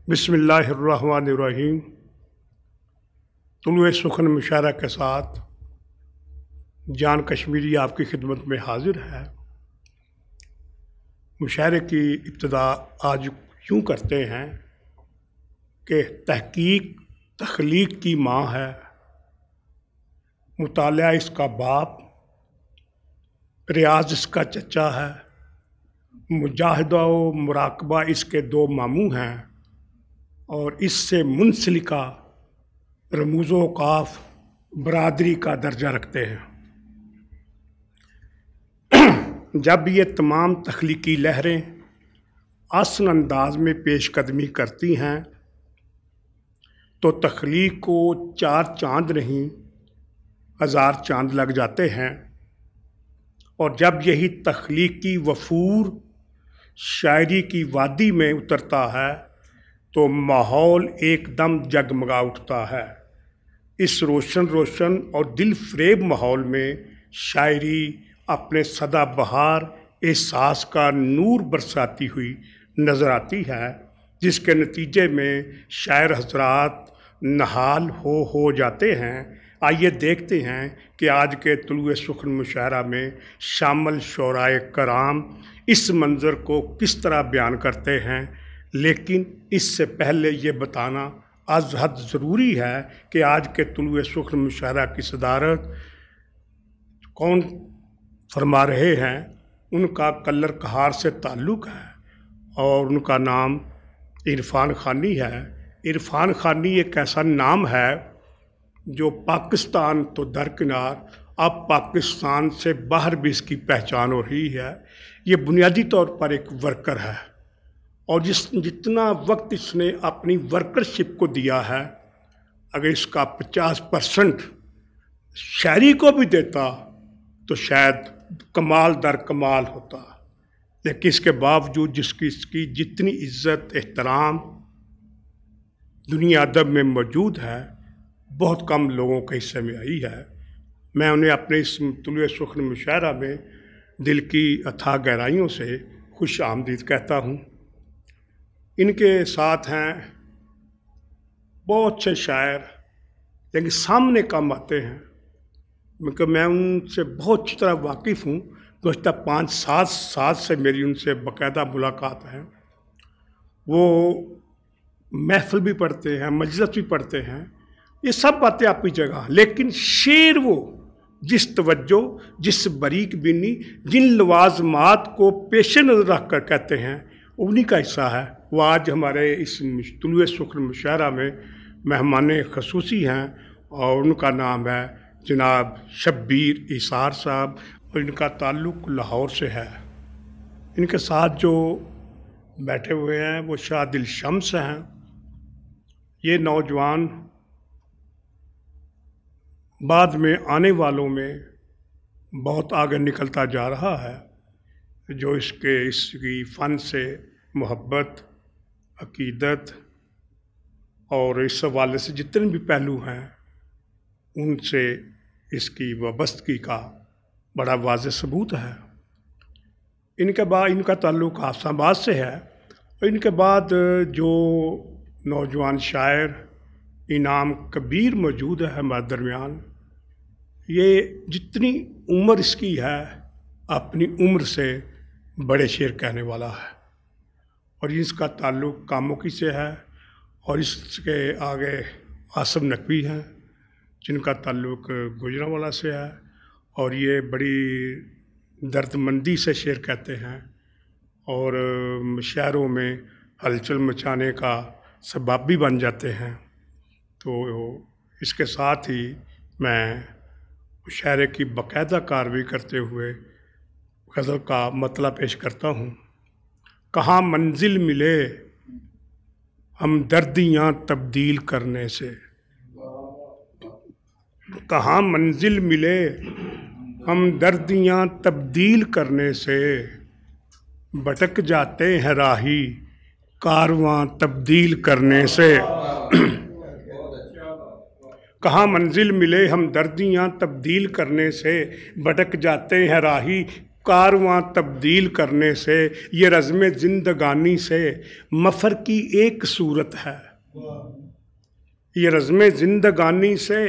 बिस्मिल्लाहिर्रहमानिर्रहीम। तुलुए सुखन मुशायरा के साथ जान कश्मीरी आपकी खिदमत में हाजिर है। मुशायरे की इब्तिदा आज यूँ करते हैं कि तहकीक तख्लीक की माँ है, मुतालिया इसका बाप, रियाज इसका चचा है, मुजाहिदा व मुराकबा इसके दो मामू हैं और इससे मुंसलिका रमूज़ो काफ बरादरी का दर्जा रखते हैं। जब ये तमाम तख्लीकी लहरें आसन अंदाज में पेशकदमी करती हैं तो तख्लीक को चार चांद नहीं 1000 चांद लग जाते हैं। और जब यही तख्लीकी वफूर शायरी की वादी में उतरता है तो माहौल एकदम जगमगा उठता है। इस रोशन रोशन और दिल फ्रेब माहौल में शायरी अपने सदाबहार एहसास का नूर बरसाती हुई नज़र आती है, जिसके नतीजे में शायर हजरात नहाल हो जाते हैं। आइए देखते हैं कि आज के तुलुए सुखन मुशायरा में शामिल शोराए कराम इस मंज़र को किस तरह बयान करते हैं। लेकिन इससे पहले ये बताना आज हद ज़रूरी है कि आज के तुलुए सुखन मुशायरा की सदारत कौन फरमा रहे हैं। उनका कल्लर कहार से ताल्लुक़ है और उनका नाम इरफान खानी है। इरफान खानी एक ऐसा नाम है जो पाकिस्तान तो दरकिनार अब पाकिस्तान से बाहर भी इसकी पहचान हो रही है। ये बुनियादी तौर पर एक वर्कर है और जितना वक्त इसने अपनी वर्करशिप को दिया है, अगर इसका 50% शायरी को भी देता तो शायद कमाल दर कमाल होता। लेकिन इसके बावजूद इसकी जितनी इज़्ज़त एहतराम दुनिया अदब में मौजूद है, बहुत कम लोगों के हिस्से में आई है। मैं उन्हें अपने इस तुलुए सुखन मुशायरा में दिल की अथाह गहराइयों से खुश आमदीद कहता हूँ। इनके साथ हैं बहुत से शायर, लेकिन सामने कम आते हैं क्योंकि मैं उनसे बहुत अच्छी तरह वाकिफ़ हूँ। गुज़श्ता 5-7 साल से मेरी उनसे बाकायदा मुलाकात है। वो महफ़िल भी पढ़ते हैं, मजलिस भी पढ़ते हैं, ये सब बातें अपनी जगह। लेकिन शेर वो जिस तवज्जो, जिस बारीक बीनी, जिन लवाज़मात को पेश नज़र रख कर कहते हैं, उन्हीं का हिस्सा है। वो आज हमारे इस तुलुए सुखन मुशायरा में मेहमान ख़ुसूसी हैं और उनका नाम है जनाब शब्बीर इसार साहब और इनका ताल्लुक़ लाहौर से है। इनके साथ जो बैठे हुए हैं वो शादिल शम्स हैं। ये नौजवान बाद में आने वालों में बहुत आगे निकलता जा रहा है, जो इसकी फ़न से मोहब्बत, अक़ीदत और इस हवाले से जितने भी पहलू हैं उनसे इसकी वाबस्तगी का बड़ा वाज़ेह सबूत है। इनके बाद इनका ताल्लुक़ आसाबाद से है और इनके बाद जो नौजवान शायर इनाम कबीर मौजूद है हमारे दरमियान, ये जितनी उम्र इसकी है अपनी उम्र से बड़े शेर कहने वाला है और इसका ताल्लुक़ कामोकी से है। और इसके आगे आसम नकवी हैं जिनका ताल्लुक़ गुजरांवाला से है और ये बड़ी दर्दमंदी से शेर कहते हैं और शायरों में हलचल मचाने का सबब भी बन जाते हैं। तो इसके साथ ही मैं मुशायरे की बाकायदा कार्रवाई करते हुए गज़ल का मतलब पेश करता हूँ। कहाँ मंजिल मिले हमदर्दियाँ तब्दील करने से, कहाँ मंजिल मिले हमदर्दियाँ तब्दील करने से, भटक जाते हैं राही कारवां तब्दील करने से। कहाँ मंजिल मिले हमदर्दियाँ तब्दील करने से, भटक जाते हैं राही कारवां तब्दील करने से, ये रज़्म जिंदगानी से मफर की एक सूरत है। ये रज़्म जिंदगानी से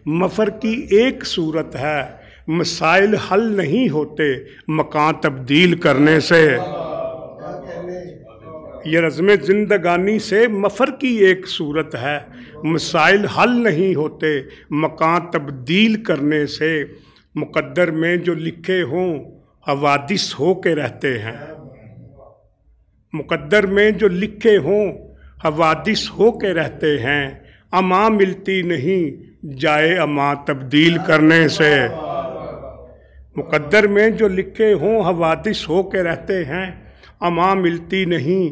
मफर की एक सूरत है। मसाइल हल नहीं होते मकान तब्दील करने से। ये रज़्म जिंदगानी से मफर की एक सूरत है। मसाइल हल नहीं होते मकान तब्दील करने से। मुक़द्दर में जो लिखे हों हवादिस हो के रहते हैं। मुक़द्दर में जो लिखे हों हवादिस हो के रहते हैं। अमा मिलती नहीं जाए अमा तब्दील करने से। मुक़द्दर में जो लिखे हों हवादिस हो के रहते हैं। अमा मिलती नहीं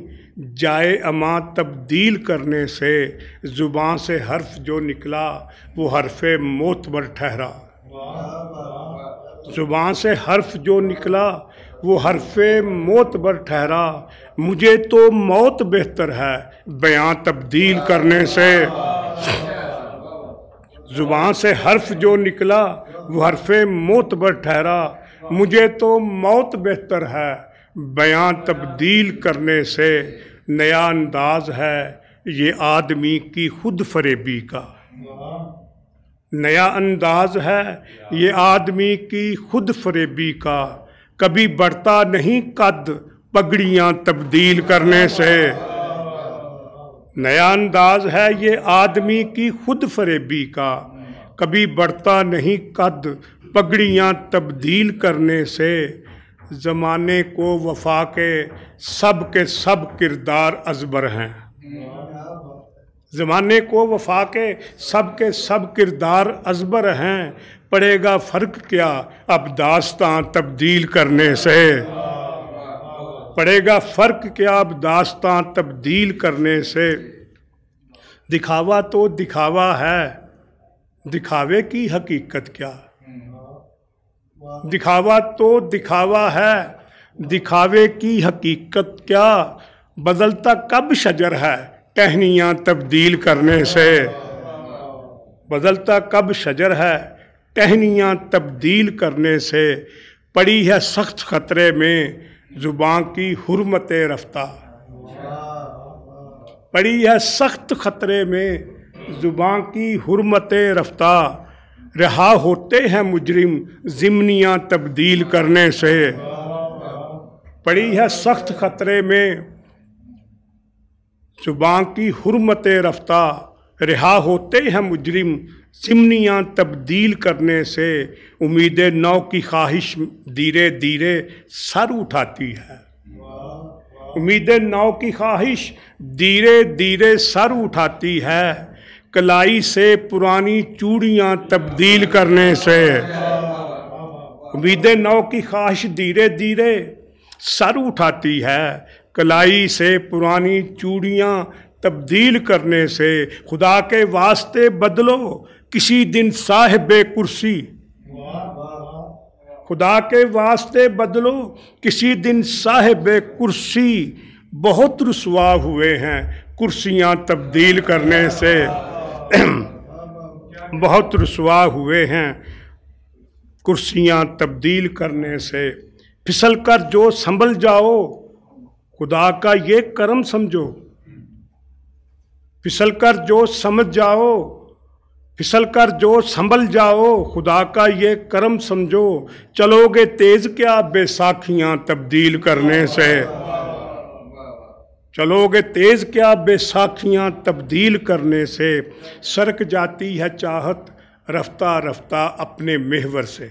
जाए अमा तब्दील करने से। ज़ुबान से हर्फ जो निकला वो हर्फ़े मोतबर ठहरा। ज़ुबान से हर्फ जो निकला वो हर्फ़े मोतबर ठहरा। मुझे तो मौत बेहतर है बयां तब्दील करने से। ज़ुबान से हर्फ जो निकला वो हर्फ़े मोतबर ठहरा। मुझे तो मौत बेहतर है बयां तब्दील करने से। नया अंदाज है ये आदमी की खुद फरेबी का। नया अंदाज है ये आदमी की खुद फरेबी का। कभी बढ़ता नहीं कद पगड़ियाँ तब्दील करने से। नया अंदाज है ये आदमी की खुद फरेबी का। कभी बढ़ता नहीं कद पगड़ियाँ तब्दील करने से। ज़माने को वफा के सब किरदार अजबर हैं। ज़माने को वफा के सब किरदार अजबर हैं। पड़ेगा फ़र्क क्या अब दास्तां तब्दील करने से। पड़ेगा फ़र्क क्या अब दास्तां तब्दील करने से। दिखावा तो दिखावा है दिखावे की हकीकत क्या। दिखावा तो दिखावा है दिखावे की हकीकत क्या। बदलता कब शजर है टहनियाँ तब्दील करने से। बदलता कब शजर है टहनियाँ तब्दील करने से। पड़ी है सख्त ख़तरे में ज़ुबान की हुर्मत रफ्ता। पड़ी है सख्त ख़तरे में ज़ुबान की हुर्मत रफ्ता। रहा होते हैं मुजरिम ज़िम्नियाँ तब्दील करने से। पड़ी है सख्त ख़तरे में ज़ुबान की हुर्मत रफ्ता। रिहा होते हैं मुजरिम ज़िम्नियाँ तब्दील करने से। उम्मीद नौ की ख्वाहिश धीरे धीरे सर उठाती है। उम्मीद नौ की ख्वाहिश धीरे धीरे सर उठाती है। कलाई से पुरानी चूड़ियाँ तब्दील करने से। उम्मीद नौ की ख्वाहिश धीरे धीरे सर उठाती है। कलाई से पुरानी चूड़ियाँ तब्दील करने से। खुदा के वास्ते बदलो किसी दिन साहिबे कुर्सी। खुदा के वास्ते बदलो किसी दिन साहिबे कुर्सी। बहुत रुसवा हुए हैं कुर्सियाँ तब्दील करने से। बहुत रुसवा हुए हैं कुर्सियाँ तब्दील करने से। फिसल कर जो संभल जाओ खुदा का ये करम समझो। फिसल कर जो समझ जाओ फिसल कर जो संभल जाओ खुदा का ये करम समझो। चलोगे तेज क्या बैसाखियाँ तब्दील करने से। चलोगे तेज क्या बैसाखियाँ तब्दील करने से। सरक जाती है चाहत रफ्ता रफ्ता अपने महवर से।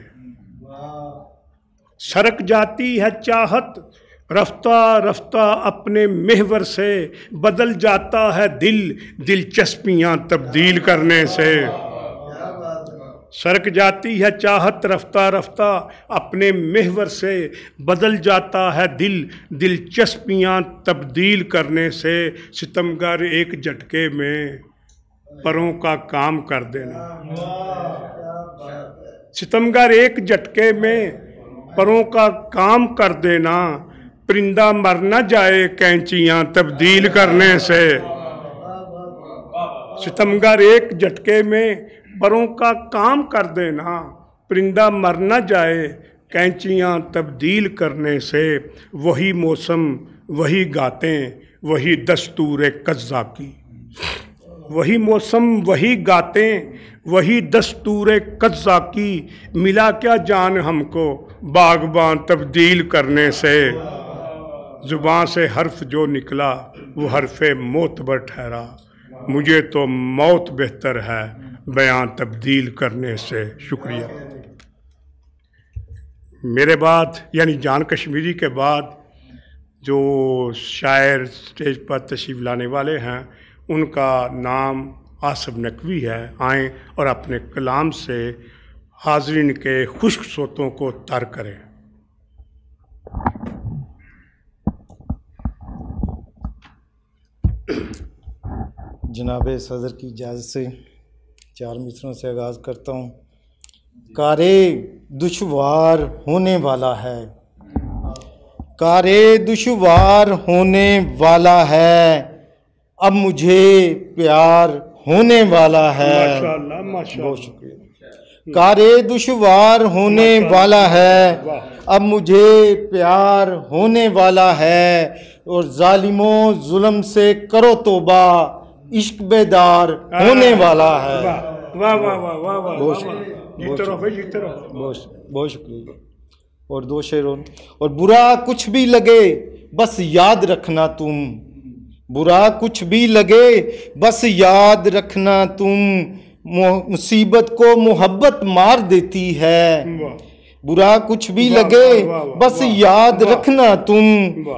सरक जाती है चाहत रफ्ता रफ्ता अपने महवर से। बदल जाता है दिल दिलचस्पियाँ तब्दील करने से। सरक जाती है चाहत रफ्ता रफ्ता अपने महवर से। बदल जाता है दिल दिलचस्पियाँ तब्दील करने से। सितमगर एक झटके में परों का काम कर देना। सितमगर एक झटके में परों का काम कर देना। परिंदा मर न जाए कैंचियाँ तब्दील करने से। सितमगर एक झटके में परों का काम कर देना। परिंदा मर न जाए कैंचियाँ तब्दील करने से वही मौसम वही गातें वही दस्तूर कज़्ज़ा की। वही मौसम वही गातें वही दस्तूर कज़्ज़ा की। मिला क्या जान हमको बागबान तब्दील करने से। ज़ुबान से हर्फ जो निकला वो हर्फ़े मोतबर ठहरा। मुझे तो मौत बेहतर है बयान तब्दील करने से। शुक्रिया। मेरे बाद यानी जान कश्मीरी के बाद जो शायर स्टेज पर तशरीफ़ लाने वाले हैं उनका नाम आसिफ नकवी है। आएँ और अपने कलाम से हाज़रीन के खुश्क सोतों को तर करें। जनाब सदर की इजाज़त से 4 मिसरों से आगाज़ करता हूँ। कारे दुश्वार होने वाला है, कारे दुश्वार होने वाला है, अब मुझे प्यार होने वाला है। माशाअल्लाह माशाअल्लाह। बहुत शुक्रिया। कारे दुश्वार होने वाला है, अब मुझे प्यार होने वाला है। और जालिमों जुल्म से करो तौबा, इश्क बेदार होने वाला है। वाह वाह वाह वाह वाह। बहुत शुक्रिया। और 2 शेर और बुरा कुछ भी लगे बस याद रखना तुम, बुरा कुछ भी लगे बस याद रखना तुम, मुसीबत को मोहब्बत मार देती है। बुरा कुछ भी लगे बस याद रखना तुम,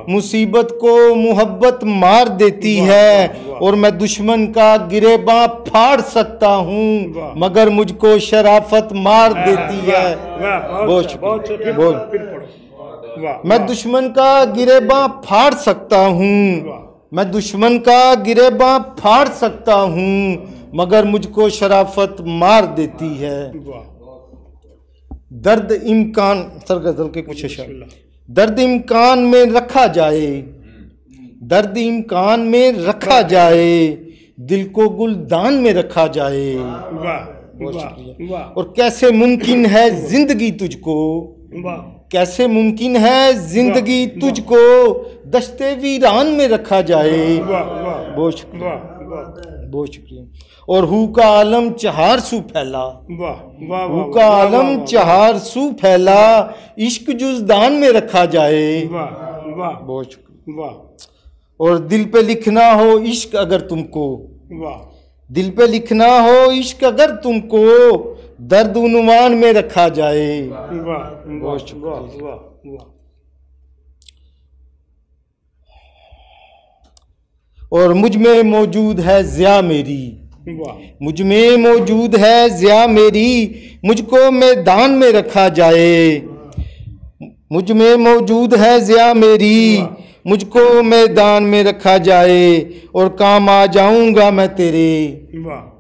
मुसीबत को मोहब्बत मार देती है। और मैं दुश्मन का गिरेबां फाड़ सकता हूँ मगर मुझको शराफत मार देती है। मैं दुश्मन का गिरेबां फाड़ सकता हूँ, मैं दुश्मन का गिरेबां फाड़ सकता हूँ मगर मुझको शराफत मार देती है। दर्द इम्कान सर गजल के कुछ अशआर। दर्द इम्कान में रखा जाए, दर्द इम्कान में रखा जाए, दिल को गुलदान में रखा जाए। बहुत शुक्रिया। और कैसे मुमकिन है जिंदगी तुझको, कैसे मुमकिन है जिंदगी तुझको दश्ते वीरान में रखा जाए। बहुत शुक्रिया। बहुत शुक्रिया। और हु का आलम चहार सू फैला, हु का आलम चहार सू फैला, इश्क जुज़दान में रखा जाए। बहुत शुक्रिया। और दिल पे लिखना हो इश्क अगर तुमको, दिल पे लिखना हो इश्क अगर तुमको दर्द उन्वान में रखा जाए। बहुत शुक्रिया। और मुझ में मौजूद है ज़िया मेरी, मुझ में मौजूद है ज़िया मेरी, मुझको मैदान में रखा जाए। मुझ में मौजूद है ज़िया मेरी, मुझको मैदान में रखा जाए। और काम आ जाऊंगा मैं तेरे,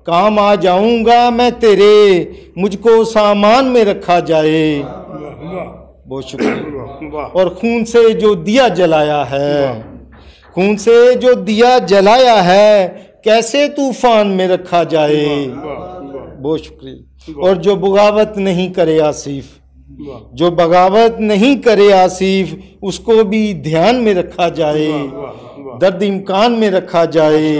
काम आ जाऊंगा मैं तेरे, मुझको सामान में रखा जाए। बहुत शुक्रिया। और खून से जो दिया जलाया है, खून से जो दिया जलाया है, कैसे तूफान में रखा जाए। बहुत शुक्रिया। और जो बगावत नहीं करे आसिफ, जो बगावत नहीं करे आसिफ, उसको भी ध्यान में रखा जाए, दर्द इम्कान में रखा जाए,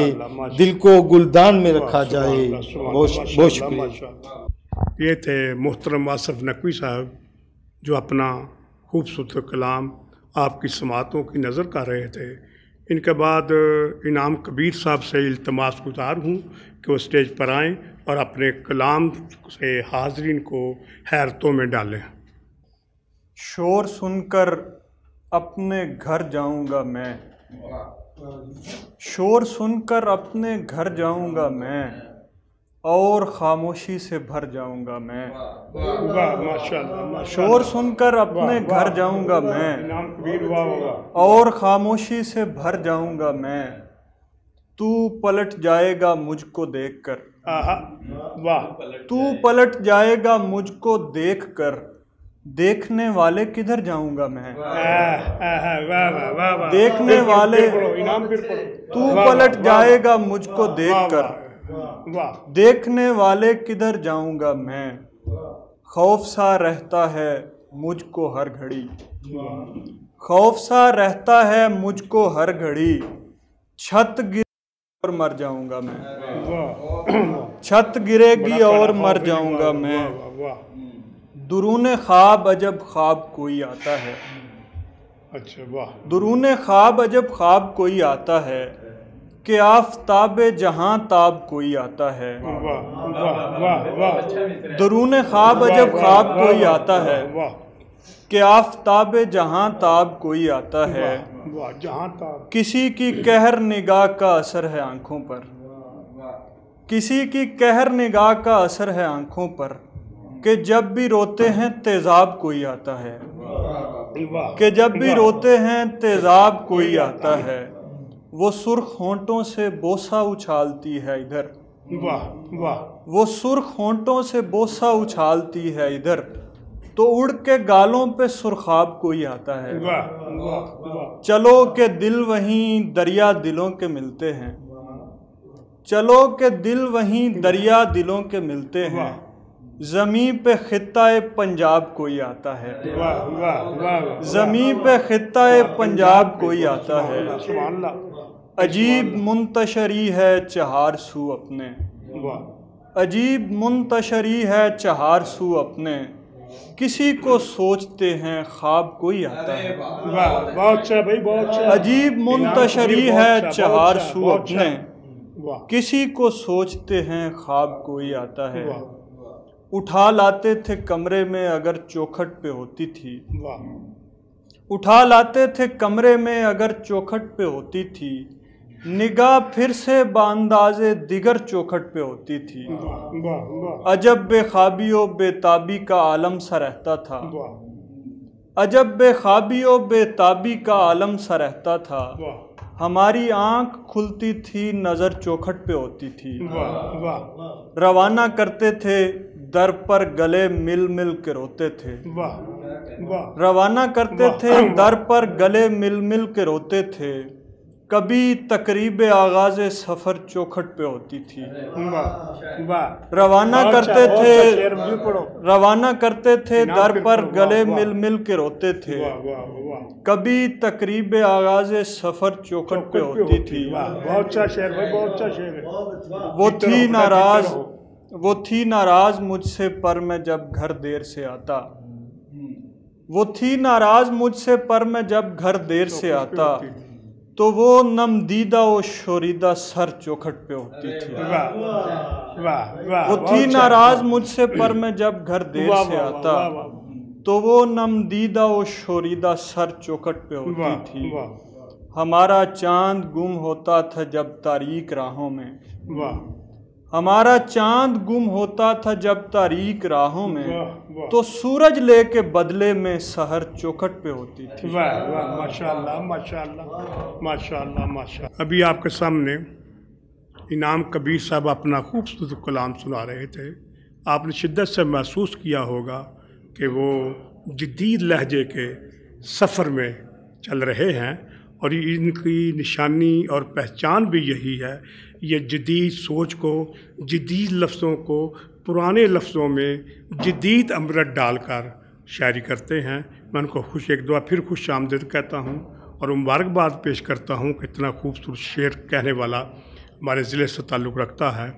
दिल को गुलदान में रखा जाए। बहुत शुक्रिया। ये थे मोहतरम आसिफ नकवी साहब जो अपना खूबसूरत कलाम आपकी समातों की नज़र कर रहे थे। इनके बाद इनाम कबीर साहब से इल्तमास गुजार हूँ कि वो स्टेज पर आएँ और अपने कलाम से हाज़रीन को हैरतों में डालें। शोर सुनकर अपने घर जाऊंगा मैं, शोर सुनकर अपने घर जाऊंगा मैं, और खामोशी से भर जाऊंगा मैं। माशाअल्लाह। शोर सुनकर अपने घर जाऊंगा मैं, और खामोशी से भर जाऊंगा मैं। तू पलट जाएगा मुझको देखकर, वाह। तू पलट जाएगा मुझको देखकर, देखने वाले किधर जाऊंगा मैं। देखने वाले तू पलट जाएगा मुझको देखकर, देखने वाले किधर जाऊंगा मैं। खौफ सा रहता है मुझको हर घड़ी। खौफ सा रहता है मुझको हर घड़ी, छत गिर और मर जाऊंगा मैं। छत गिरेगी और मर जाऊंगा मैं। दुरूने ख्वाब अजब ख्वाब कोई आता है। अच्छा वाह। दुरूने ख्वाब अजब ख्वाब कोई आता है, कि आफताबे जहां ताब कोई आता है। दुरूने ख्वाब अजब ख्वाब कोई आता है, कि आफताबे जहां ताब कोई आता है। जहां ताब किसी की कहर निगाह का असर है आंखों पर, किसी की कहर निगाह का असर है आंखों पर, कि जब भी रोते हैं तेजाब कोई आता है। कि जब भी रोते हैं तेजाब कोई आता है। वो सुर्ख होंठों से बोसा उछालती है इधर। वाह वाह। वो सुर्ख होंठों से बोसा उछालती है इधर, तो उड़ के गालों पे सुरखाब कोई आता है। वाह वाह वाह। चलो के दिल वहीं दरिया दिलों के मिलते हैं, चलो के दिल वहीं दरिया दिलों के मिलते हैं। ज़मीं पे खित्ता-ए पंजाब कोई आता है। वाह वाह वाह। ज़मीं पे खित्ता-ए पंजाब कोई आता है। सुभान अल्लाह। अजीब मुंतशरी है चहार सू अपने। वाह। अजीब मुंतशरी है चहार सू अपने, किसी को सोचते हैं ख्वाब कोई आता है। वाह बहुत अच्छा भाई, बहुत अच्छा। अजीब मुंतशरी है चहार सू अपने, किसी को सोचते हैं ख्वाब कोई आता है। उठा लाते थे कमरे में अगर चौखट पे होती थी। उठा लाते थे कमरे में अगर चौखट पे होती थी, निगाह फिर से बांदाज़े दिगर चौखट पे होती थी। अजब बेख्वाबियो बेताबी का आलम सा रहता था। अजब बेख्वाबियो बेताबी का आलम सा रहता था। हमारी आंख खुलती थी नज़र चौखट पे होती थी। रवाना करते थे दर पर गले मिल मिल के रोते थे। रवाना करते थे दर पर गले मिल मिल के रोते थे। कभी तकरीब आगाज़ सफ़र चौखट पे होती थी। रवाना करते थे, रवाना करते थे दर पर गले मिल मिल के रोते थे। कभी तकरीब आगाज़ सफ़र चौखट पे होती थी। बहुत अच्छा शेर भाई, बहुत अच्छा शेर है। वो थी नाराज़, वो थी नाराज़ मुझसे पर मैं जब घर देर से आता। वो थी नाराज़ मुझसे पर मैं जब घर देर से आता, तो वो नमदीदा व शोरीदा सर चौखट पे होती थी। वो थी नाराज़ मुझसे पर मैं जब घर देर से आता, तो वो नमदीदा व शोरीदा सर चौखट पे होती थी। हमारा चांद गुम होता था जब तारीक राहों में। हमारा चांद गुम होता था जब तारीक राहों में, तो सूरज लेके बदले में सहर चौखट पे होती थी। वाह वाह, माशाल्लाह माशाल्लाह माशाल्लाह माशाल्लाह। अभी आपके सामने इनाम कबीर साहब अपना खूबसूरत कलाम सुना रहे थे। आपने शिद्दत से महसूस किया होगा कि वो जदीद लहजे के सफ़र में चल रहे हैं, और इनकी निशानी और पहचान भी यही है। ये जदीद सोच को, जदीद लफ्ज़ों को पुराने लफ्ज़ों में जदीद अमृत डालकर शायरी करते हैं। मैं उनको एक दुआ फिर खुश आमदीद कहता हूँ और मुबारकबाद पेश करता हूँ कि इतना खूबसूरत शेर कहने वाला हमारे ज़िले से ताल्लुक़ रखता है।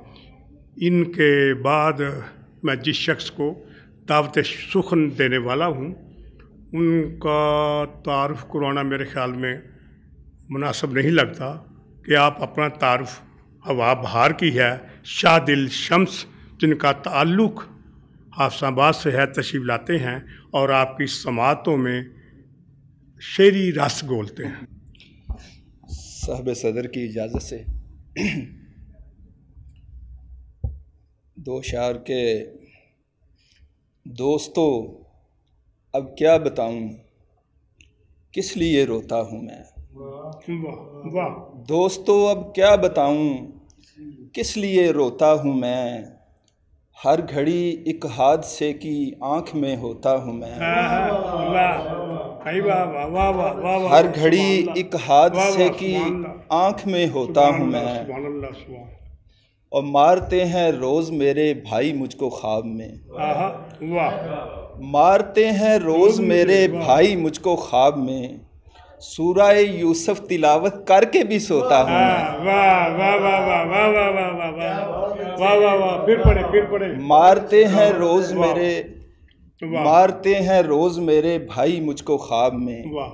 इनके बाद मैं जिस शख्स को दावत सुखन देने वाला हूँ, उनका तारुफ़ कराना मेरे ख़्याल में मुनासिब नहीं लगता कि आप अपना तारुफ़ हवा बहार की है शादिल शम्स, जिनका ताल्लुक़ हाफसाबाद से है, तशरीफ़ लाते हैं और आपकी समातों में शेरी रस घोलते हैं। साहब सदर की इजाज़त से दो शार के दोस्तों, अब क्या बताऊं किस लिए रोता हूँ मैं। दोस्तों अब क्या बताऊं किस लिए रोता हूँ मैं, हर घड़ी एक हादसे की आँख में होता हूँ मैं। हर घड़ी एक हादसे की आँख में होता हूँ मैं, और मारते हैं रोज़ मेरे भाई मुझको ख्वाब में। वाह। मारते हैं रोज़ मेरे भाई मुझको ख्वाब में, सूरह यूसुफ तिलावत करके भी सोता हूँ मैं। वाह वाह वाह वाह वाह वाह वाह वाह वाह वाह वाह वाह। फिर पढ़े। मारते हैं रोज़ मेरे, मारते हैं रोज़ मेरे भाई मुझको ख्वाब में, वाह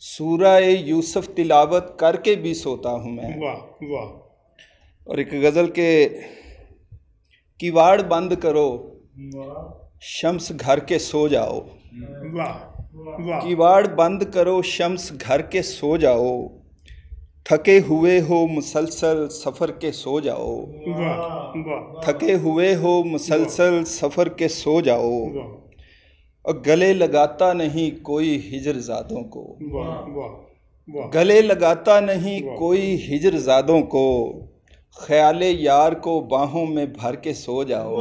सूरह यूसुफ तिलावत करके भी सोता हूँ मैं। वाह वाह। और एक गज़ल के, किवाड़ बंद करो शम्स घर के सो जाओ, वाह वाह। किवाड़ बंद करो शम्स घर के सो जाओ, थके हुए हो मुसलसल सफ़र के सो जाओ, वाह वाह। थके हुए हो मुसलसल सफ़र के सो जाओ, वाह और गले लगाता नहीं कोई हिजर ज़ादों को, वाह वाह वाह। गले लगाता नहीं कोई हिजर ज़ादों को, ख्याले यार को बाहों में भर के सो जाओ,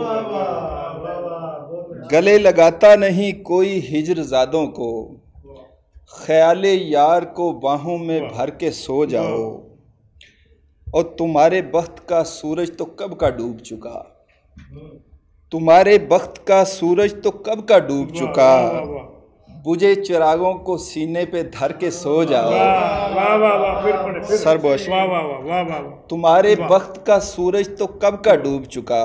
गले लगाता नहीं कोई हिजर ज़ादों को, ख्याले यार को बाहों में भर के सो जाओ, और तुम्हारे बख्त का सूरज तो कब का डूब चुका, तुम्हारे बख्त का सूरज तो कब का डूब चुका, बुझे चिरागों को सीने पे धर के सो जाओ। वाह वाह वाह। फिर पढ़े। सरबोश। वाह वाह वाह वाह वाह। तुम्हारे बख्त का सूरज तो कब का डूब चुका,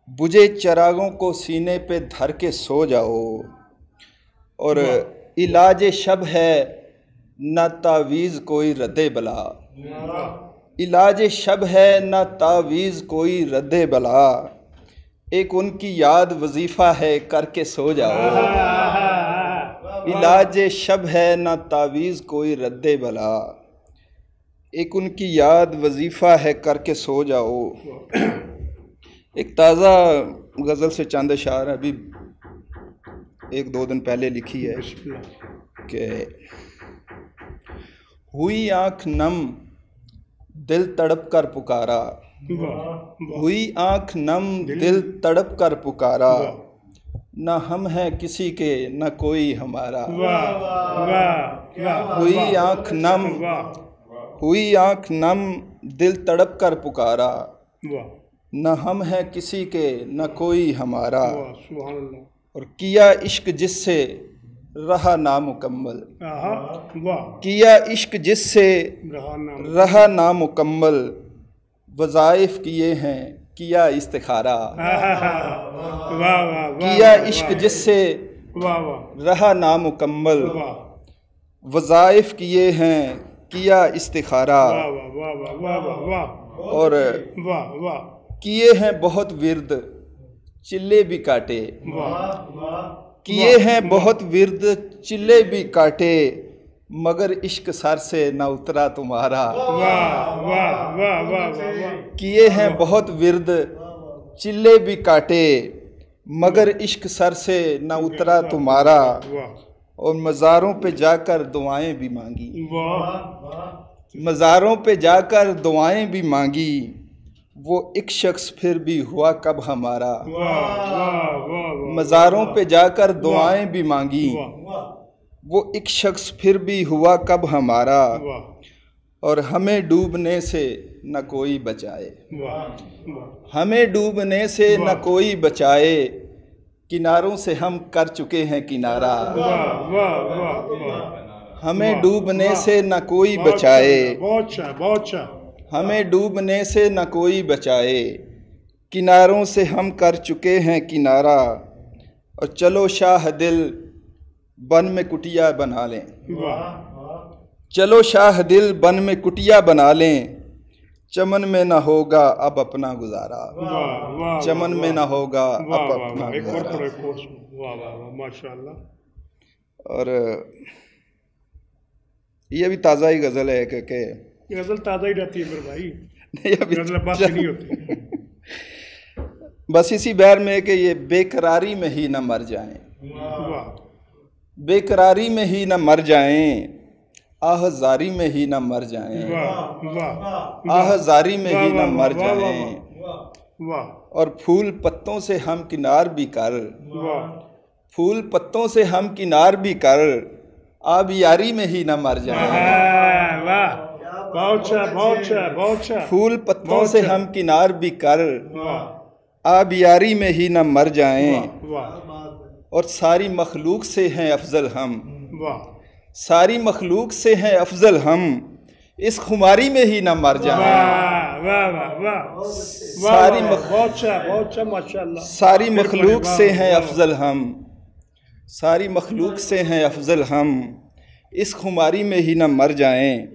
बुझे चिरागों को सीने पे धर के सो जाओ, और इलाज शब है न तावीज़ कोई रद्दे बला, इलाज शब है न तावीज़ कोई रद्दे बला, एक उनकी याद वजीफ़ा है करके सो जाओ, इलाज शब है न तावीज़ कोई रद्दे बला, एक उनकी याद वजीफ़ा है करके सो जाओ। एक ताज़ा गज़ल से चंद अशार अभी 1-2 दिन पहले लिखी है कि हुई आँख नम दिल तड़प कर पुकारा, हुई आँख नम दिल तड़प कर पुकारा, न हम हैं किसी के न कोई हमारा, हुई आँख नम, हुई आँख नम दिल तड़प कर पुकारा, न हम हैं किसी के न कोई हमारा, और किया इश्क जिससे रहा नामुकम्मल, किया इश्क जिससे रहा नामुकम्मल, वज़ाइफ किए हैं किया इस्तिखारा, किया इश्क जिससे रहा नामुकम्मल, वज़ाइफ किए हैं किया इस्तिखारा, और किए हैं बहुत विर्द चिल्ले भी काटे, किए हैं बहुत विर्द चिल्ले भी काटे, मगर इश्क सर से न उतरा तुम्हारा, किए हैं बहुत विर्द चिल्ले भी काटे, मगर इश्क सर से न उतरा तुम्हारा, और मज़ारों पे जाकर दुआएं भी मांगी, मज़ारों पे जाकर दुआएं भी मांगी, वो एक शख्स फिर भी हुआ कब हमारा, मज़ारों पे जाकर दुआएं भी मांगी, वो एक शख्स फिर भी हुआ कब हमारा, और हमें डूबने से न कोई बचाए, हमें डूबने से न कोई बचाए, किनारों से हम कर चुके हैं किनारा, हमें डूबने से न कोई बचाए, हमें डूबने से न कोई बचाए, किनारों से हम कर चुके हैं किनारा, और चलो शाह दिल बन में कुटिया बना लें, चलो शाह दिल बन में कुटिया बना लें, चमन में न होगा अब अपना गुजारा, चमन में न होगा अब अपना गुजारा। और ये भी ताज़ा ही गज़ल है कि गज़ल ताज़ा ही रहती है फिर भाई, नहीं अभी गज़ल बात नहीं होती। बस इसी बैर में कि ये बेकरारी में ही न मर जाएं, बेकरारी में ही न मर जाएं, आहज़ारी में ही न मर जाएं, आहज़ारी में ही न मर जाएं, और फूल पत्तों से हम किनार भी कर, फूल पत्तों से हम किनार भी कर, आब यारी में ही न मर जाएं, बहुत अच्छा, बहुत अच्छा, बहुत अच्छा। फूल पत्तों से हम किनार भी कर, आब यारी में ही न मर जाएं। और सारी मखलूक से हैं अफजल हम, सारी मखलूक से हैं अफजल हम, इस खुमारी में ही न मर जाएं। सारी मखलूक से हैं अफजल हम, सारी मखलूक से हैं अफजल हम, इस खुमारी में ही न मर जाएं।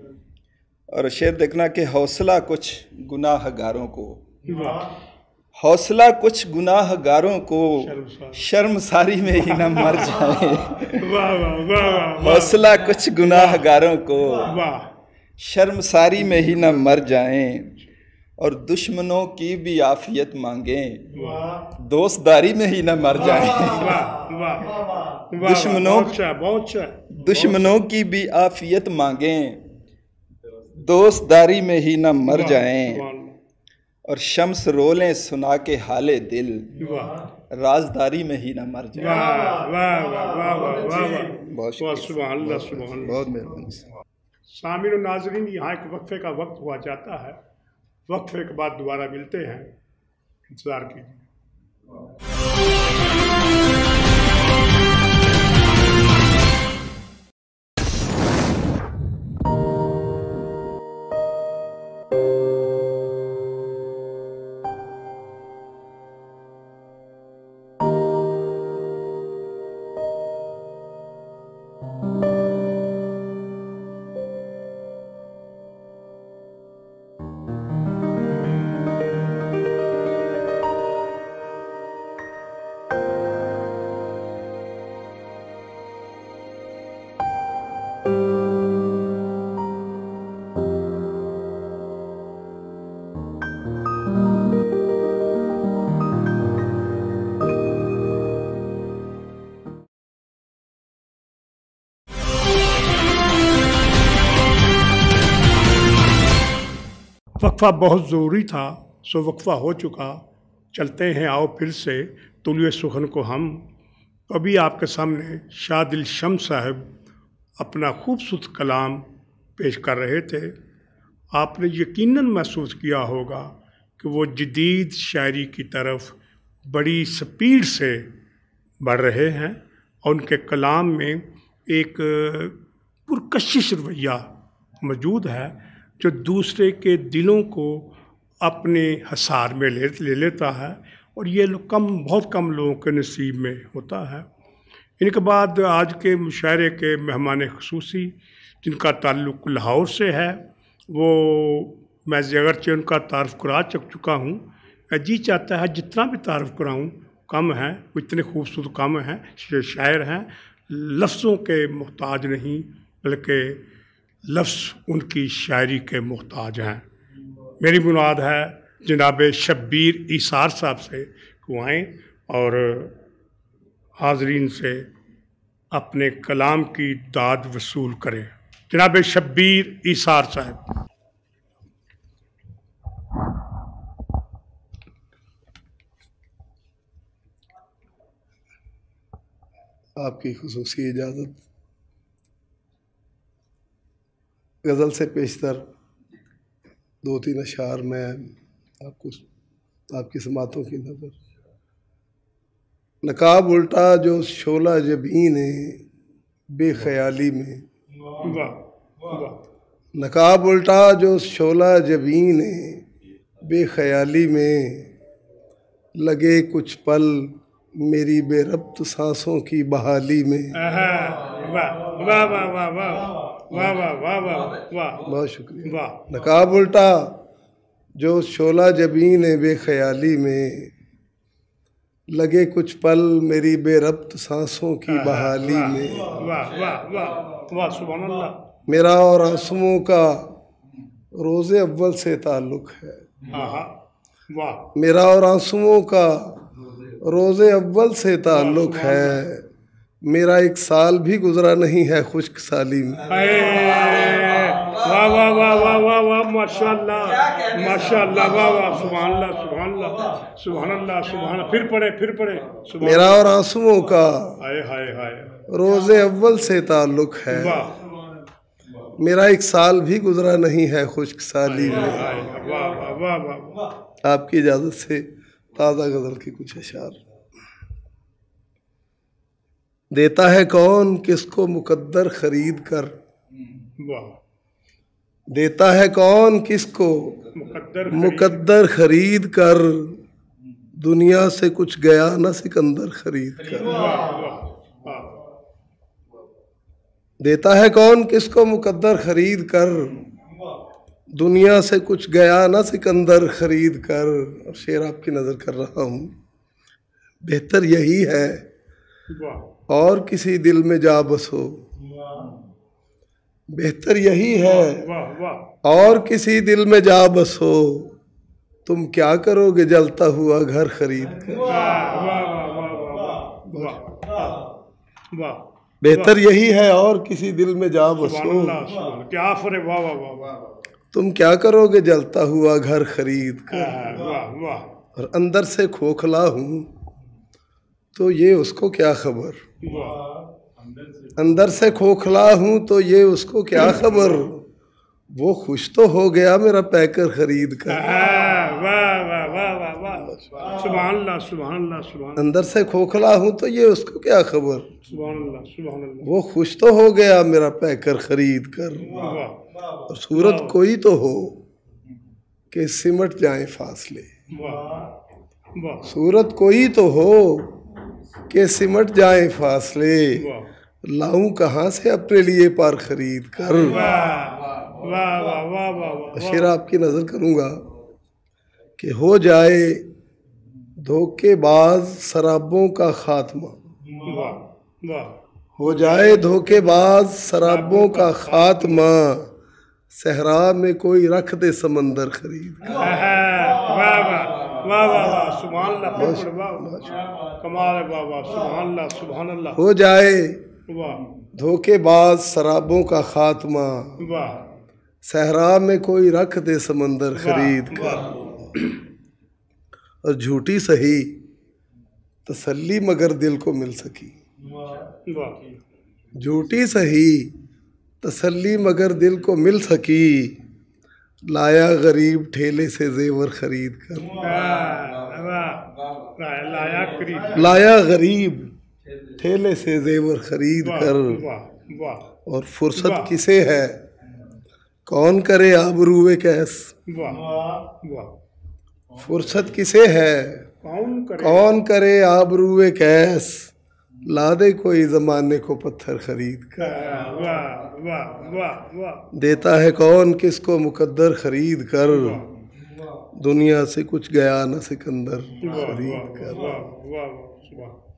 और शेर देखना कि हौसला कुछ गुनाहगारों को, हौसला कुछ गुनाहगारों को, शर्मसारी में ही न मर जाएं। हौसला कुछ गुनाहगारों को, शर्मसारी में ही न मर जाएं। और दुश्मनों की भी आफियत मांगें, दोस्तदारी में ही न मर जाएं। दुश्मनों की भी आफियत मांगें, दोस्तदारी में ही न मर जाएं। और शम्स रोलें सुना के हाले दिल, राजदारी में ही न मर जाएं। बहुत मेहरबानी। सामिन और नाज़रीन, यहाँ एक वक्फे का वक्त हुआ जाता है। वक्फे के बाद दोबारा मिलते हैं, इंतज़ार कीजिए। वक्फा बहुत ज़रूरी था, सो वक्फा हो चुका। चलते हैं आओ फिर से तुलुए सुखन को हम। अभी आपके सामने शाह दिल शम्स साहब अपना खूबसूरत कलाम पेश कर रहे थे। आपने यकीनन महसूस किया होगा कि वो जदीद शायरी की तरफ बड़ी स्पीड से बढ़ रहे हैं और उनके कलाम में एक पुरकशिश रवैया मौजूद है जो दूसरे के दिलों को अपने हसार में ले लेता है, और ये बहुत कम लोगों के नसीब में होता है। इनके बाद आज के मुशायरे के मेहमान ख़ुसूसी जिनका ताल्लुक़ लाहौर से है, वो मैं अगरचे उनका तारफ़ करा चुका हूँ। जी चाहता है जितना भी तारफ़ कराऊँ कम है, वो इतने खूबसूरत कम हैं, शायर हैं, लफ्ज़ों के मोहताज नहीं बल्कि लफ्ज़ उनकी शायरी के मोहताज हैं। मेरी मुराद है जनाब शब्बीर ईसार साहब से कुआएँ और हाज़रीन से अपने कलाम की दाद वसूल करें। जनाब शब्बीर ईसार साहब। आपकी खुसूसी इजाज़त गज़ल से पेशतर 2-3 अशार में आपको आपकी समातों की नज़र। नकाब उल्टा जो शोला जबीन बेख्याली में, नकाब उल्टा जो शोला जबीन बेख्याली में, लगे कुछ पल मेरी बेरब्त सांसों की बहाली में। वाह वाह वाह वाह वाह वाह वाह वाह वाह, बहुत शुक्रिया। नकाब उल्टा जो शोला जबीन बेख्याली में, लगे कुछ पल मेरी बेरब्त सांसों की बहाली में। वाह वाह वाह वाह, सुभान अल्लाह। मेरा और आंसुओं का रोज़े अव्वल से ताल्लुक़ है। वाह। मेरा और आंसुओं का रोज़े अव्वल से ताल्लुक़ है। मेरा एक साल भी गुजरा नहीं है खुश्क साली में। वाह वाह वाह वाह वाह वाह, माशाअल्लाह माशाअल्लाह, वाह वाह, सुभान अल्लाह सुभान अल्लाह सुभान अल्लाह सुभान। फिर पढ़े। मेरा और आंसुओं का हाय हाय हाय रोज़े अव्वल से ताल्लुक़ है। मेरा एक साल भी गुजरा नहीं है खुश्क साली में। वाह वाह वाह वाह। आपकी इजाज़त से ताज़ा गज़ल के कुछ अशार। देता है कौन किसको मुकद्दर खरीद कर, वाह। देता है कौन किसको मुकद्दर खरीद कर, दुनिया से कुछ गया न सिकंदर खरीद कर। देता है कौन किसको मुकद्दर खरीद कर, दुनिया से कुछ गया न सिकंदर खरीद कर। और शेर आपकी नज़र कर रहा हूँ। बेहतर यही है और किसी दिल में जा बसो, बेहतर यही है और किसी दिल में जा बसो, तुम क्या करोगे जलता हुआ घर खरीद कर। बेहतर यही है और किसी दिल में जा बसो, क्या फरे। वाह वाह वाह वाह। तुम क्या करोगे जलता हुआ घर खरीद कर। वाह वाह। और अंदर से खोखला हूँ तो ये उसको क्या खबर, अंदर से खोखला हूँ तो ये उसको क्या खबर, वो खुश तो हो गया मेरा पैकर खरीद कर। वाह वाह वाह वाह वाह। सुभान अल्लाह सुभान अल्लाह सुभान। अंदर से खोखला हूँ तो ये उसको क्या खबर, सुभान अल्लाह सुभान अल्लाह। वो खुश तो हो गया मेरा पैकर खरीद कर। और सूरत कोई तो हो कि सिमट जाए फासले, सूरत कोई तो हो कि सिमट जाए फासले, लाऊं कहाँ से अपने लिए पार खरीद कर। वाह वाह वाह वाह। शेर आपकी नजर करूंगा कि हो जाए धोखेबाज शराबों का खात्मा, हो जाए धोखेबाज शराबों का खात्मा, सहरा में कोई रख दे समंदर खरीद कर। वाह वाह वाह वाह। सुभान अल्लाह। कमाल है। वाह वाह। सुभान अल्लाह सुभान अल्लाह। हो जाए वाह। धोखेबाज शराबों का खात्मा, वाह। सहरा में कोई रख दे समंदर खरीद कर। और झूठी सही तसल्ली मगर दिल को मिल सकी, झूठी सही तसल्ली मगर दिल को मिल सकी, लाया गरीब ठेले से जेवर खरीद कर। लाया गरीब ठेले से जेवर खरीद कर। और फुर्सत किसे है कौन करे आबरूए कैस, फुर्सत किसे है कौन करे आबरूए कैस, ला दे कोई जमाने को पत्थर खरीद कर। देता है कौन किसको मुकद्दर खरीद कर, दुनिया से कुछ गया न सिकंदर खरीद कर।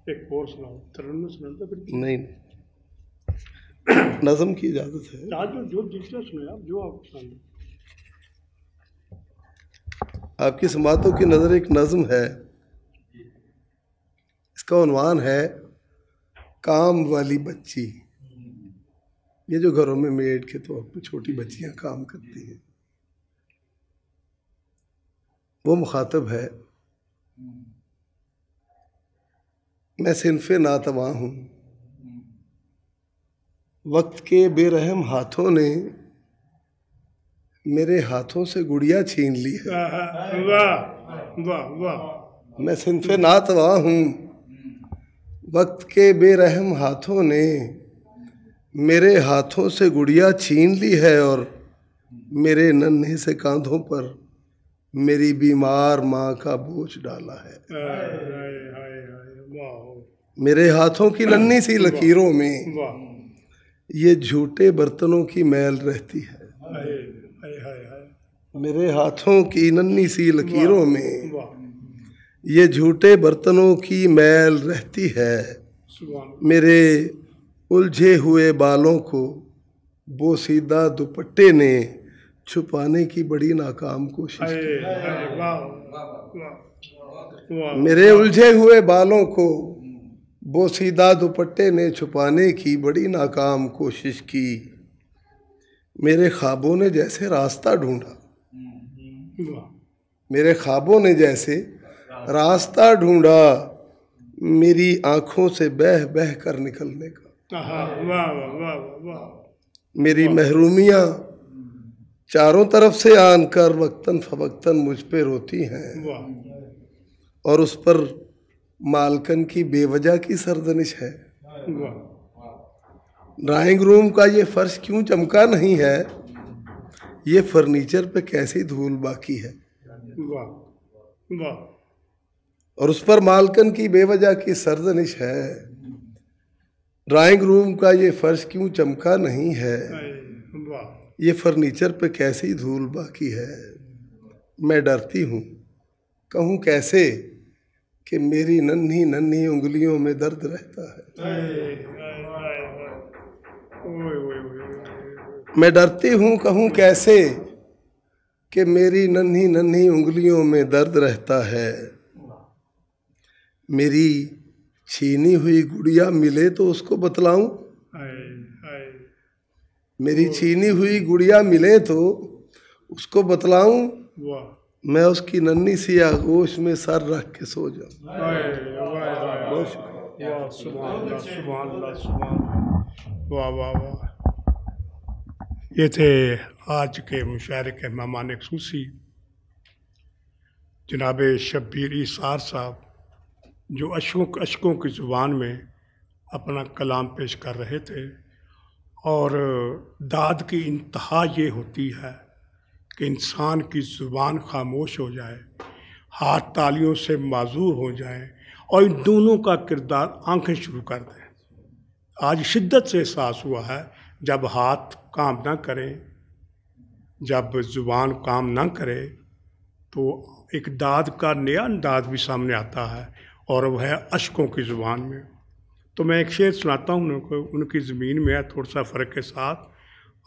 एक और सुनाओ। नहीं नज़म की इजाजत है। जो दूसरा सुने आप, जो आप पसंद। आपकी समातों की नज़र एक नज़म है, इसका उन्वान है काम वाली बच्ची। ये जो घरों में मेड के तौर पे छोटी बच्चियां काम करती हैं, वो मुखातब है। मैं सिनफे नातवा हूँ, वक्त के बेरहम हाथों ने मेरे हाथों से गुड़िया छीन ली है। वाह वाह वाह। मैं सिनफे नातवा हूँ, वक्त के बेरहम हाथों ने मेरे हाथों से गुड़िया छीन ली है, और मेरे नन्हे से कांधों पर मेरी बीमार माँ का बोझ डाला है। मेरे हाथों की नन्ही सी लकीरों में ये झूठे बर्तनों की मैल रहती है। मेरे हाथों की नन्ही सी लकीरों में ये झूठे बर्तनों की मैल रहती है। मेरे उलझे हुए बालों को बोसीदा दुपट्टे ने छुपाने की बड़ी नाकाम कोशिश की। मेरे उलझे हुए बालों को बोसीदा दुपट्टे ने छुपाने की बड़ी नाकाम कोशिश की। मेरे ख्वाबों ने जैसे रास्ता ढूंढा, मेरे ख्वाबों ने जैसे रास्ता ढूंढा मेरी आंखों से बह बह कर निकलने का। मेरी महरूमियाँ चारों तरफ से आन कर वक्तन फवक्तन मुझ पे रोती हैं, और उस पर मालकन की बेवजह की सरजनिश है। ड्राइंग रूम का ये फर्श क्यों चमका नहीं है, ये फर्नीचर पे कैसी धूल बाकी है। और उस पर मालकन की बेवजह की सरजनिश है। ड्राइंग रूम का ये फर्श क्यों चमका नहीं है, ये फर्नीचर पे कैसी धूल बाकी है। मैं डरती हूँ कहूँ कैसे कि मेरी नन्ही नन्ही उंगलियों में दर्द रहता है। मैं डरती हूँ कहूँ कैसे कि मेरी नन्ही नन्ही उंगलियों में दर्द रहता है। मेरी छीनी हुई गुड़िया मिले तो उसको बतलाऊं, मेरी छीनी हुई गुड़िया मिले तो उसको बतलाऊं, मैं उसकी नन्ही सी आगोश में सर रख के सो जाऊं। बहुत शुक्रिया। वाह वाह वाह। ये थे आज के मुशायरे के मेहमान खुसूसी जनाब शब्बीर ईसार साहब, जो अशकों की ज़ुबान में अपना कलाम पेश कर रहे थे। और दाद की इंतहा ये होती है कि इंसान की ज़ुबान खामोश हो जाए, हाथ तालियों से माजूर हो जाए और इन दोनों का किरदार आंखें शुरू कर दें। आज शिद्दत से एहसास हुआ है, जब हाथ काम ना करें, जब ज़ुबान काम ना करे, तो एक दाद का नया अंदाज भी सामने आता है, और वह है अशकों की ज़ुबान में। तो मैं एक शेर सुनाता हूँ उनकी ज़मीन में है, थोड़ा सा फ़र्क के साथ।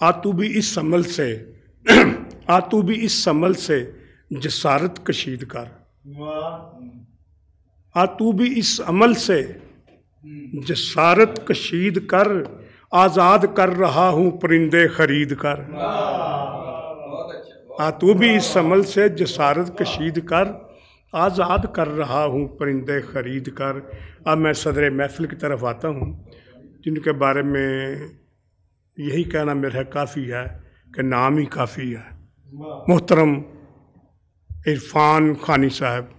आ तू भी इस अमल से आ तू भी इस अमल से जसारत कशीद कर, आ तू भी इस अमल से जसारत कशीद कर, आज़ाद कर रहा हूँ परिंदे खरीद कर। आ तू भी इस अमल से जसारत कशीद कर, आज़ाद कर रहा हूँ परिंदे खरीद कर। अब मैं सदर महफिल की तरफ आता हूँ, जिनके बारे में यही कहना मेरा काफ़ी है कि नाम ही काफ़ी है। मोहतरम इरफान खानी साहब।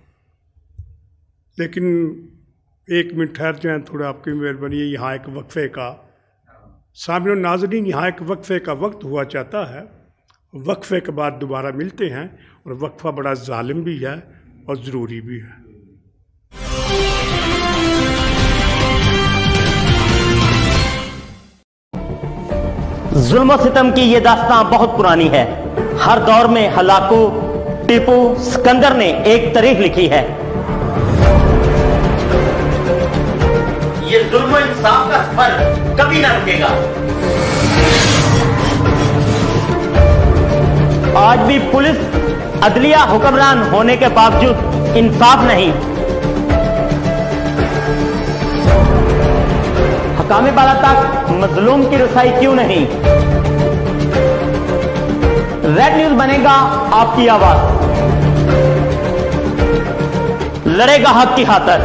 लेकिन एक मिनट ठहर जाए, थोड़ा आपकी मेहरबानी है। यहाँ एक वक्फे का सामने नाज़रीन, यहाँ एक वक्फे का वक्त हुआ चाहता है। वक्फे के बाद दोबारा मिलते हैं, और वक्फा बड़ा जालिम भी है और ज़रूरी भी है। जुल्म सितम की ये दास्तां बहुत पुरानी है। हर दौर में हलाकू, टीपू, सिकंदर ने एक तारीख लिखी है। ये जुल्म इंसाफ का सफर कभी ना रुकेगा। आज भी पुलिस अदलिया हुक्मरान होने के बावजूद इंसाफ नहीं। हकामे बाला तक मजलूम की रसाई क्यों नहीं? रेड न्यूज बनेगा आपकी आवाज, लड़ेगा हक की खातिर,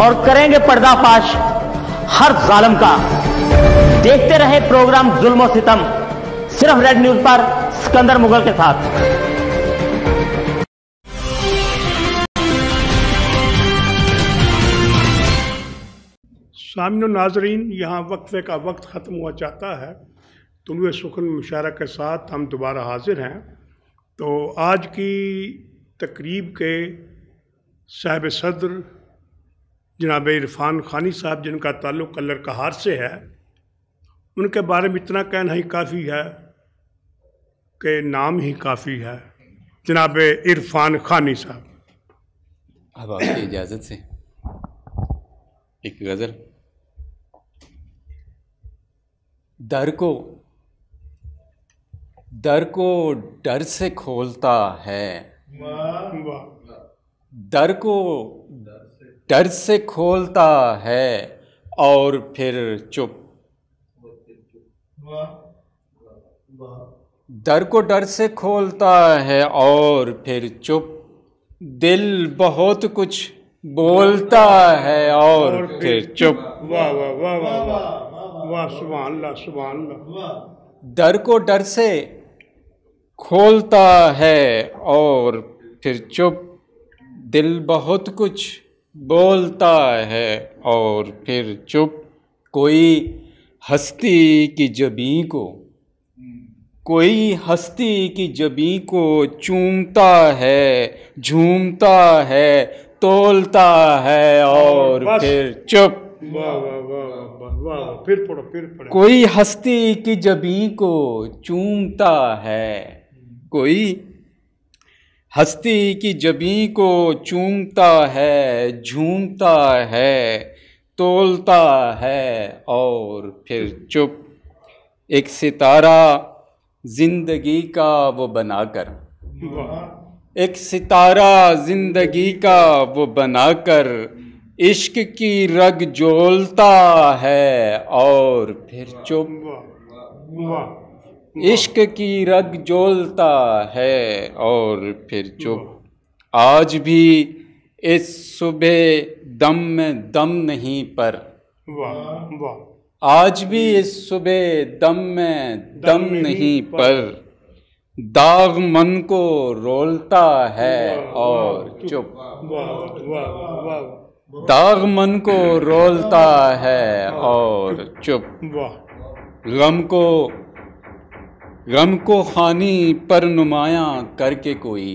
और करेंगे पर्दाफाश हर जालिम का। देखते रहे प्रोग्राम जुल्म और सितम, सिर्फ रेड न्यूज पर, सिकंदर मुगल के साथ। सामने नाजरीन, यहाँ वक्फे का वक्त ख़त्म हुआ चाहता है। तुलुए सुखन मुशायरा के साथ हम दोबारा हाजिर हैं। तो आज की तकरीब के साहिब सदर जनाब इरफान खानी साहब, जिनका ताल्लुक़ कल्लर कहार से है, उनके बारे में इतना कहना ही काफ़ी है कि नाम ही काफ़ी है। जनाब इरफान खानी साहब। अब आपकी इजाज़त से एक गज़ल। दर को डर से खोलता है, दर को डर से खोलता है और फिर चुप। दर को डर से खोलता है और फिर चुप। दिल बहुत कुछ बोलता है और फिर चुप। वाह वाह वाह वाह वाह वाह, सुभान अल्लाह सुभान अल्लाह। दर को डर से खोलता है और फिर चुप, दिल बहुत कुछ बोलता है और फिर चुप। कोई हस्ती की जबीं को, कोई हस्ती की जबीं को चूमता है, झूमता है, तोलता है और फिर चुप। वाह वाह वाह वाह वाह, फिर पढ़ो। कोई हस्ती की जबीं को चूमता है, कोई हस्ती की जबीं को चूमता है, झूमता है, तोलता है और फिर चुप। एक सितारा जिंदगी का वो बनाकर, एक सितारा जिंदगी का वो बनाकर इश्क की रग जोलता है और फिर चुप। इश्क की रग जोलता है और फिर चुप। आज भी इस सुबह दम में दम नहीं पर, आज भी इस सुबह दम में दम नहीं पर, दाग मन को रोलता है और चुप। दाग मन को रोलता है और चुप। गम को खानी पर नुमायां करके कोई,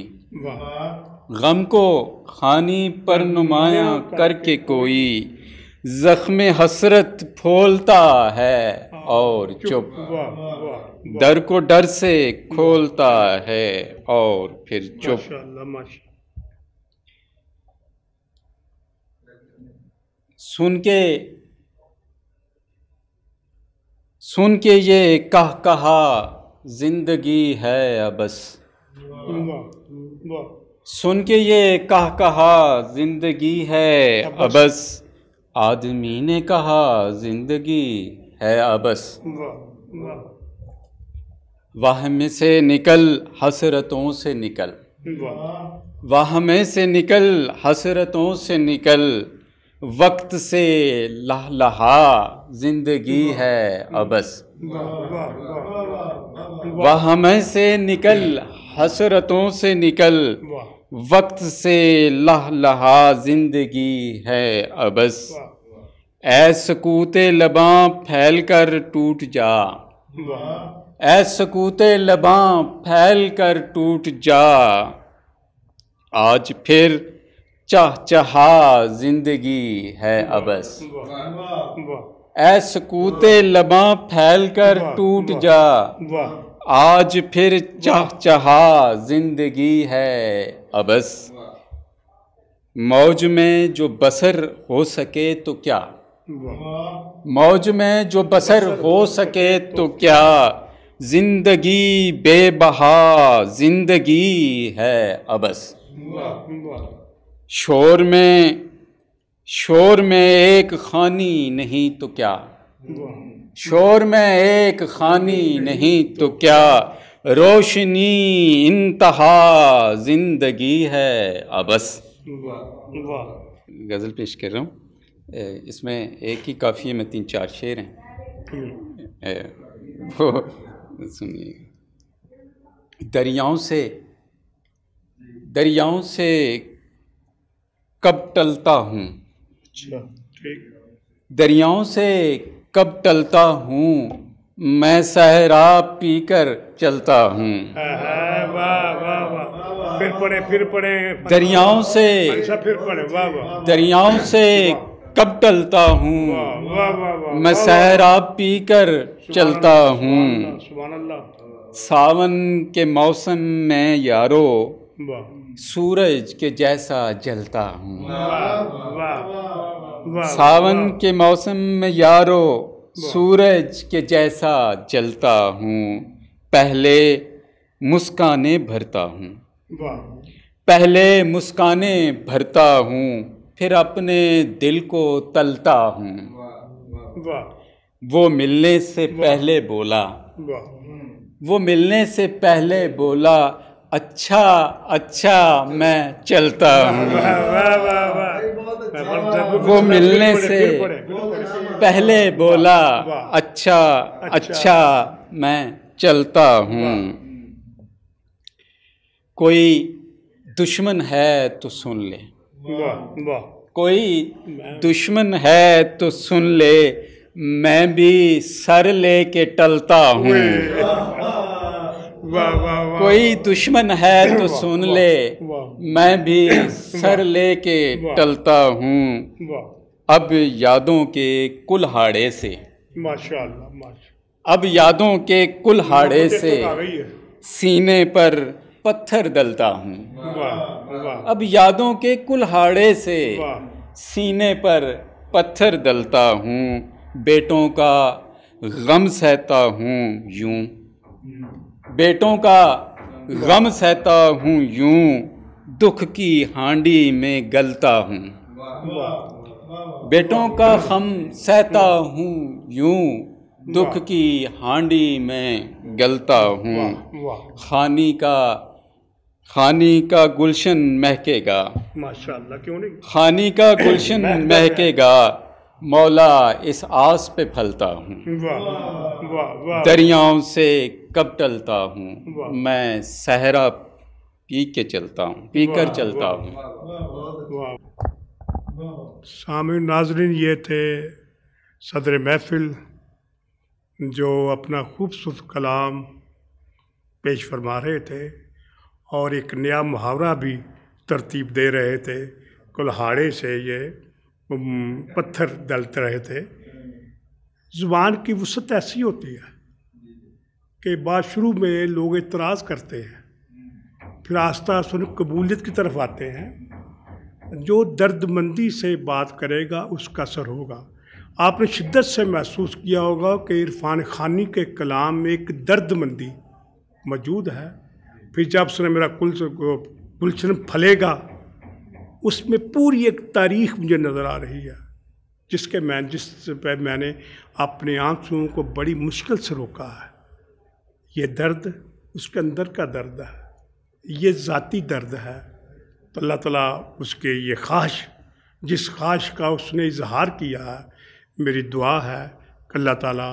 गम को खानी पर नुमायां करके कोई, जख्म हसरत फोलता है और चुप। दर को डर से खोलता है और फिर चुप। सुन के ये कहा जिंदगी है अबस, सुन के ये कहा जिंदगी है अबस, आदमी ने कहा जिंदगी है अबस। वाहमे से निकल हसरतों से निकल, वाहमे से निकल हसरतों से निकल, वक्त से लहलहा जिंदगी है अबस। वाहमे से निकल हसरतों से निकल, वक्त से लहलहा जिंदगी है अबस। ऐ सकूते लबां फैल कर टूट जा, ऐ सकूते लबां फैल कर टूट जा, आज फिर चाहा जिंदगी है अबस। ऐ सकूते लबां फैल कर टूट जा, आज फिर चाहा जिंदगी है अबस। मौज में जो बसर हो सके तो क्या, मौज में जो बसर हो सके तो क्या, जिंदगी बेबहा जिंदगी है अबस। शोर में एक खानी नहीं तो क्या, शोर में एक खानी नहीं तो क्या, रोशनी इंतहा जिंदगी है अबस। गज़ल पेश कर रहा हूँ, इसमें एक ही काफ़ी है, में 3-4 शेर हैं, वो सुनिए। दरियाओं से कब टलता हूँ, दरियाओं से कब टलता हूँ, मैं सहरा पीकर चलता हूँ। फिर पढ़े दरियाओं से, दरियाओं से कब टलता हूँ, मैं सहरा पीकर चलता हूँ। सावन के मौसम में यारो सूरज के जैसा जलता हूँ। सावन के मौसम में यारो सूरज के जैसा जलता हूँ। पहले मुस्काने भरता हूँ, पहले मुस्काने भरता हूँ, फिर अपने दिल को तलता हूँ। वो मिलने से पहले बोला, वो मिलने से पहले बोला, अच्छा अच्छा मैं चलता हूँ। वो मिलने से पहले बोला, अच्छा अच्छा मैं चलता हूँ। कोई दुश्मन है तो सुन ले, वाह वाह, कोई दुश्मन है तो सुन ले, मैं भी सर लेके टलता हूँ। वाह वाह वाह, कोई दुश्मन है तो सुन ले, मैं भी सर लेके टलता हूँ। वाह, अब यादों के कुल्हाड़े से, माशाअल्लाह माशा, अब यादों के कुल्हाड़े से आ गई है। सीने पर पत्थर डलता हूँ। वाह वाह, अब यादों के कुल्हाड़े से वाह, सीने पर पत्थर डलता हूँ। बेटों का गम सहता हूँ यूं, बेटों का गम सहता हूँ यूं, दुख की हांडी में गलता हूँ। बेटों का गम सहता हूँ यूं, दुख की हांडी में गलता हूँ। खानी का गुलशन महकेगा, माशाअल्लाह, क्यों नहीं। खानी का गुलशन महकेगा, मौला इस आस पे फलता हूँ। वाह वाह वाह, दरियाओं से कब टलता हूँ, मैं सहरा पी के चलता हूँ, पीकर चलता हूँ। सामईन नाज़रीन, ये थे सदर महफिल जो अपना खूबसूरत कलाम पेश फरमा रहे थे और एक नया मुहावरा भी तरतीब दे रहे थे। कुल्हाड़े से ये पत्थर डलते रहे थे। ज़ुबान की वुसअत ऐसी होती है कि बात शुरू में लोग एतराज़ करते हैं, फिर आस्ता आस्ता कबूलियत की तरफ आते हैं। जो दर्दमंदी से बात करेगा उसका असर होगा। आपने शिद्दत से महसूस किया होगा कि इरफान खानी के कलाम में एक दर्दमंदी मौजूद है। फिर जब उसने मेरा गुलशन फलेगा, उसमें पूरी एक तारीख़ मुझे नज़र आ रही है जिस पर मैंने अपने आंसुओं को बड़ी मुश्किल से रोका है। ये दर्द उसके अंदर का दर्द है, ये ज़ाती दर्द है। तो अल्लाह ताला उसके ये ख्वाहिश, जिस ख्वाहिश का उसने इजहार किया है, मेरी दुआ है कि अल्लाह ताला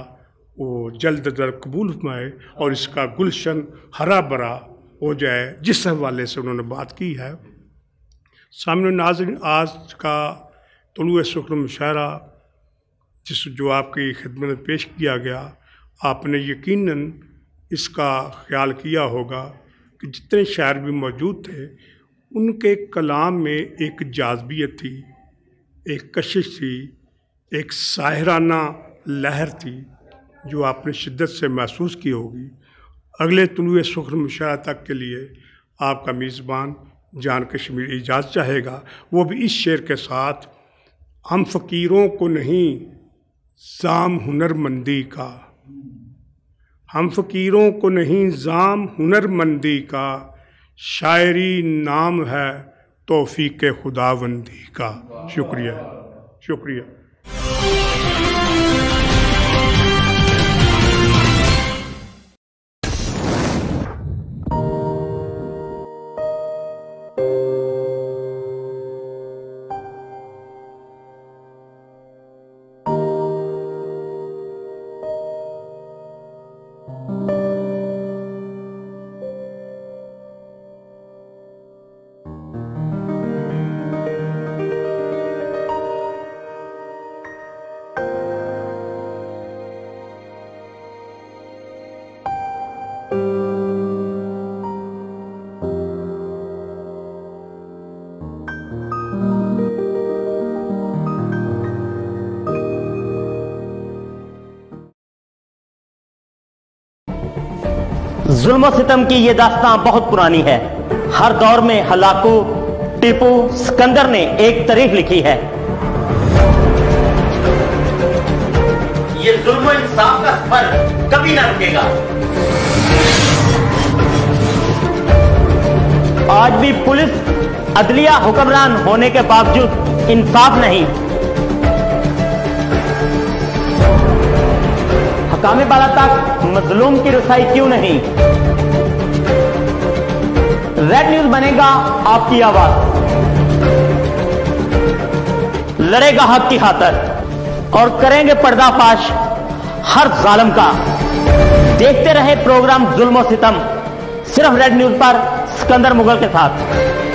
वो जल्द जल्द कबूल फरमाए और इसका गुलशन हरा भरा हो जाए जिस हवाले से उन्होंने बात की है। सामने नाज़रीन, आज का तुलुए शुक्र मुशायरा जो आपकी खिदमत में पेश किया गया, आपने यकीनन इसका ख्याल किया होगा कि जितने शायर भी मौजूद थे उनके कलाम में एक जाज़बियत थी, एक कशिश थी, एक साहिराना लहर थी जो आपने शिद्दत से महसूस की होगी। अगले तुलुए शुक्र मुशायरा तक के लिए आपका मेज़बान जान कश्मीर इजाज़त चाहेगा, वो भी इस शेर के साथ। हम फ़कीरों को नहीं ज़ाम हुनरमंदी का, हम फ़कीरों को नहीं ज़ाम हुनरमंदी का, शायरी नाम है तौफ़ीक़ खुदावंदी का। शुक्रिया, शुक्रिया। जुल्म सितम की ये दास्तां बहुत पुरानी है। हर दौर में हलाकू, टीपू, सिकंदर ने एक तारीख लिखी है। ये जुल्म इंसाफ का सफर कभी ना रुकेगा। आज भी पुलिस अदलिया हुक्मरान होने के बावजूद इंसाफ नहीं। हकामे बाला तक मजलूम की रसाई क्यों नहीं? रेड न्यूज बनेगा आपकी आवाज, लड़ेगा हक की खातिर और करेंगे पर्दाफाश हर जालिम का। देखते रहे प्रोग्राम जुल्म और सितम, सिर्फ रेड न्यूज पर सिकंदर मुगल के साथ।